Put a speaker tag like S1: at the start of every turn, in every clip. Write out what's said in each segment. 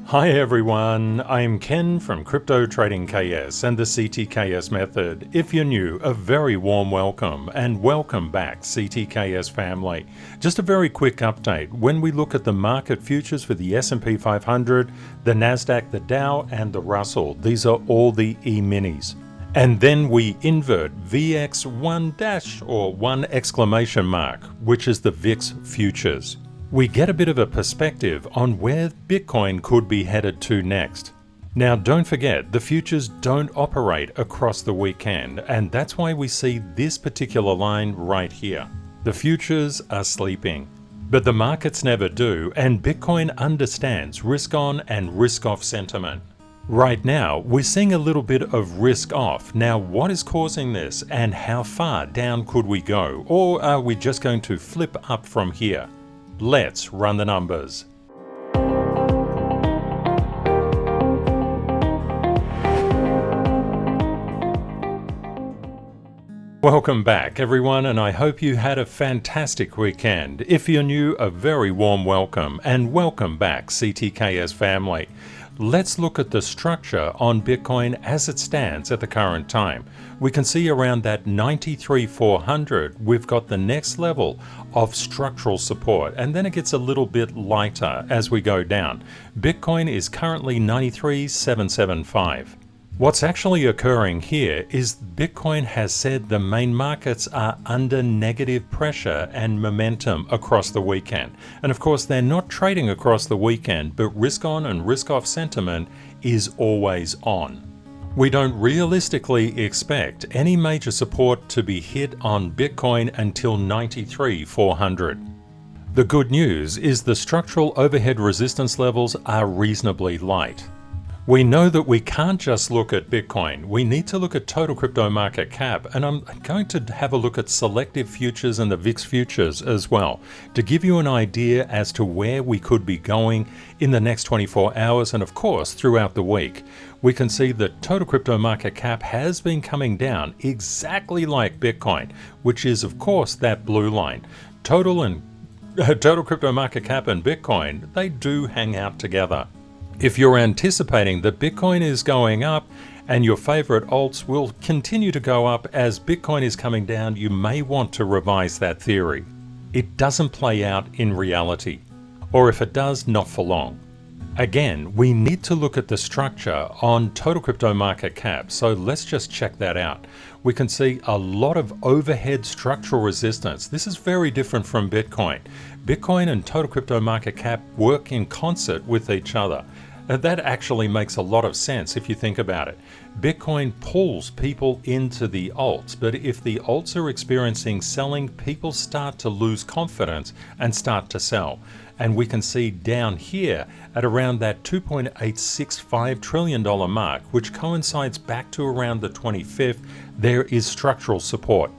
S1: Hi everyone, I'm Ken from CryptoTradingKS and the CTKS method. If you're new, a very warm welcome and welcome back CTKS family. Just a very quick update. When we look at the market futures for the S&P 500, the Nasdaq, the Dow and the Russell, these are all the E-minis. And then we invert VX1- or 1 exclamation mark, which is the VIX futures. We get a bit of a perspective on where Bitcoin could be headed to next. Now don't forget, the futures don't operate across the weekend, and that's why we see this particular line right here. The futures are sleeping. But the markets never do, and Bitcoin understands risk on and risk off sentiment. Right now, we're seeing a little bit of risk off. Now, what is causing this, and how far down could we go? Or are we just going to flip up from here? Let's run the numbers. Welcome back everyone, and I hope you had a fantastic weekend. If you're new, a very warm welcome and welcome back CTKS family. Let's look at the structure on Bitcoin as it stands at the current time. We can see around that 93,400 we've got the next level of structural support, and then it gets a little bit lighter as we go down. Bitcoin is currently 93,775. What's actually occurring here is Bitcoin has said the main markets are under negative pressure and momentum across the weekend. And of course, they're not trading across the weekend, but risk on and risk off sentiment is always on. We don't realistically expect any major support to be hit on Bitcoin until 93,400. The good news is the structural overhead resistance levels are reasonably light. We know that we can't just look at Bitcoin. We need to look at total crypto market cap, and I'm going to have a look at selective futures and the VIX futures as well to give you an idea as to where we could be going in the next 24 hours and of course throughout the week. We can see that total crypto market cap has been coming down exactly like Bitcoin, which is of course that blue line. Total crypto market cap and Bitcoin, they do hang out together. If you're anticipating that Bitcoin is going up and your favorite alts will continue to go up as Bitcoin is coming down, you may want to revise that theory. It doesn't play out in reality, or if it does, not for long. Again, we need to look at the structure on total crypto market cap, so let's just check that out. We can see a lot of overhead structural resistance. This is very different from Bitcoin. Bitcoin and total crypto market cap work in concert with each other. And that actually makes a lot of sense if you think about it. Bitcoin pulls people into the alts, but if the alts are experiencing selling, people start to lose confidence and start to sell. And we can see down here at around that $2.865 trillion mark, which coincides back to around the 25th, there is structural support.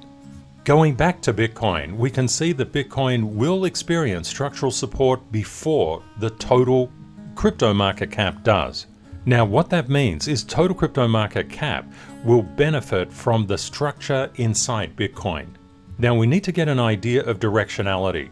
S1: Going back to Bitcoin, we can see that Bitcoin will experience structural support before the total crypto market cap does. Now what that means is total crypto market cap will benefit from the structure inside Bitcoin. Now we need to get an idea of directionality.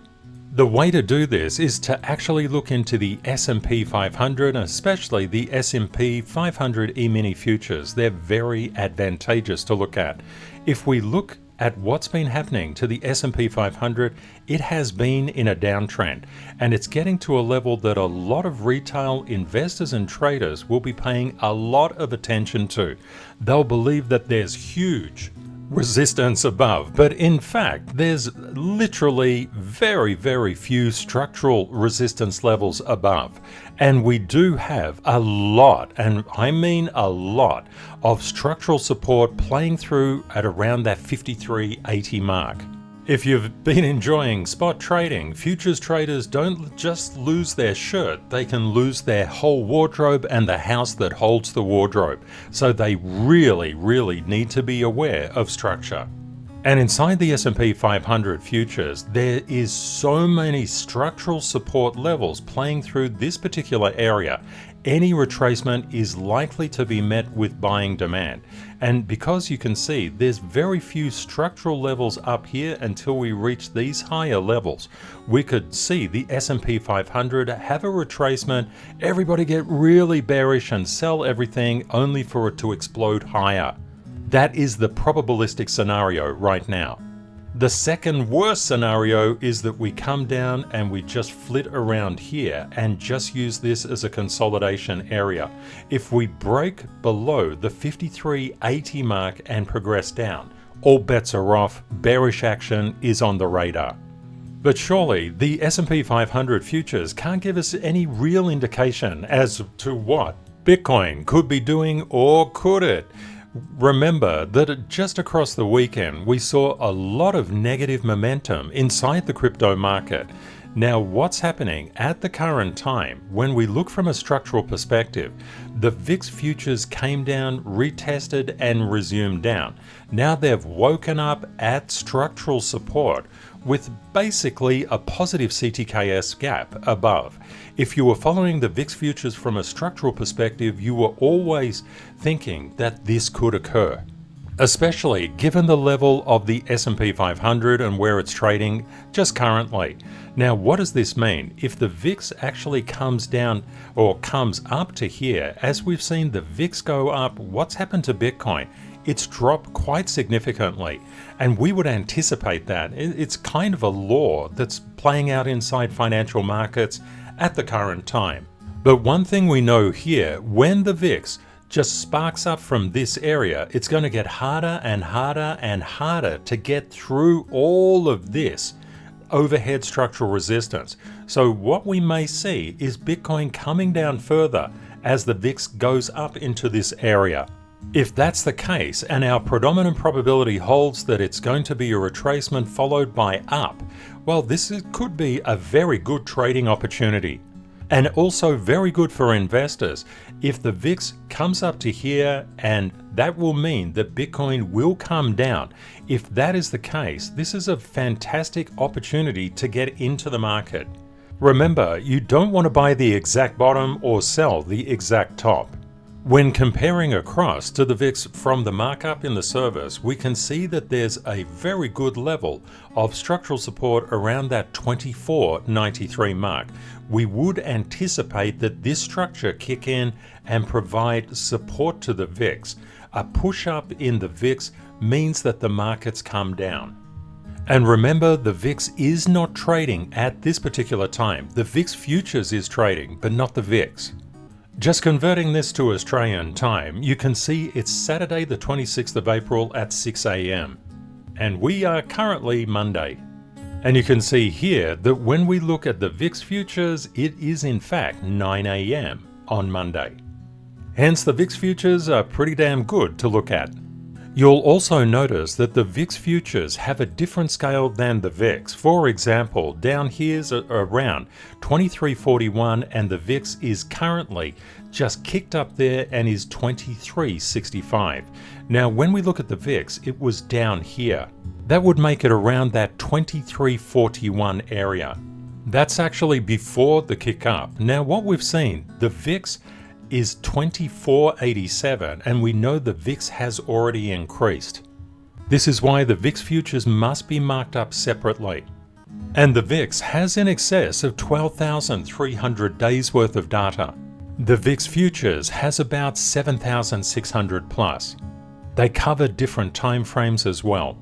S1: The way to do this is to actually look into the S&P 500, especially the S&P 500 E-mini futures. They're very advantageous to look at. If we look at what's been happening to the S&P 500, it has been in a downtrend, and it's getting to a level that a lot of retail investors and traders will be paying a lot of attention to. They'll believe that there's huge resistance above, but in fact there's literally very, very few structural resistance levels above, and we do have a lot, and I mean a lot, of structural support playing through at around that 53.80 mark. If you've been enjoying spot trading, futures traders don't just lose their shirt, they can lose their whole wardrobe and the house that holds the wardrobe. So they really, really need to be aware of structure. And inside the S&P 500 futures, there is so many structural support levels playing through this particular area. Any retracement is likely to be met with buying demand. And because you can see, there's very few structural levels up here until we reach these higher levels. We could see the S&P 500 have a retracement, everybody get really bearish and sell everything only for it to explode higher. That is the probabilistic scenario right now. The second worst scenario is that we come down and we just flit around here and just use this as a consolidation area. If we break below the 53.80 mark and progress down, all bets are off, bearish action is on the radar. But surely the S&P 500 futures can't give us any real indication as to what Bitcoin could be doing, or could it? Remember that just across the weekend we saw a lot of negative momentum inside the crypto market. Now what's happening at the current time, when we look from a structural perspective, the VIX futures came down, retested and resumed down. Now they've woken up at structural support with basically a positive CTKS gap above. If you were following the VIX futures from a structural perspective, you were always thinking that this could occur, especially given the level of the S&P 500 and where it's trading just currently. Now, what does this mean? If the VIX actually comes down or comes up to here, as we've seen the VIX go up, what's happened to Bitcoin? It's dropped quite significantly, and we would anticipate that. It's kind of a law that's playing out inside financial markets at the current time. But one thing we know here, when the VIX just sparks up from this area, it's going to get harder and harder and harder to get through all of this overhead structural resistance. So what we may see is Bitcoin coming down further as the VIX goes up into this area. If that's the case, and our predominant probability holds that it's going to be a retracement followed by up, well, could be a very good trading opportunity. And also very good for investors. If the VIX comes up to here, and that will mean that Bitcoin will come down. If that is the case, this is a fantastic opportunity to get into the market. Remember, you don't want to buy the exact bottom or sell the exact top. When comparing across to the VIX from the markup in the service, we can see that there's a very good level of structural support around that 24.93 mark. We would anticipate that this structure kick in and provide support to the VIX. A push up in the VIX means that the markets come down. And remember, the VIX is not trading at this particular time. The VIX futures is trading, but not the VIX. Just converting this to Australian time, you can see it's Saturday the 26th of April at 6 a.m. and we are currently Monday. And you can see here that when we look at the VIX futures, it is in fact 9 a.m. on Monday. Hence the VIX futures are pretty damn good to look at. You'll also notice that the VIX futures have a different scale than the VIX. For example, down here's around 23.41 and the VIX is currently just kicked up there and is 23.65. Now when we look at the VIX, it was down here. That would make it around that 23.41 area. That's actually before the kick up. Now what we've seen, the VIX is 24.87 and we know the VIX has already increased. This is why the VIX futures must be marked up separately. And the VIX has in excess of 12,300 days worth of data. The VIX futures has about 7,600 plus. They cover different time frames as well.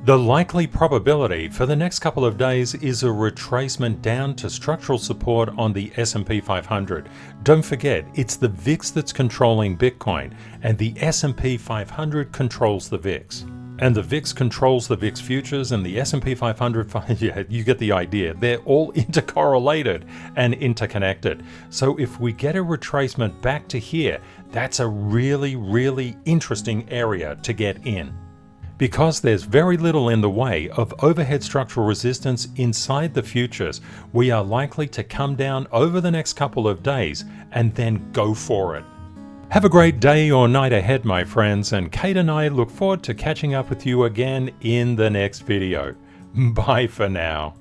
S1: The likely probability for the next couple of days is a retracement down to structural support on the S&P 500. Don't forget, it's the VIX that's controlling Bitcoin, and the S&P 500 controls the VIX. And the VIX controls the VIX futures, and the S&P 500, yeah, you get the idea. They're all intercorrelated and interconnected. So if we get a retracement back to here, that's a really, really interesting area to get in. Because there's very little in the way of overhead structural resistance inside the futures, we are likely to come down over the next couple of days and then go for it. Have a great day or night ahead, my friends, and Kate and I look forward to catching up with you again in the next video. Bye for now.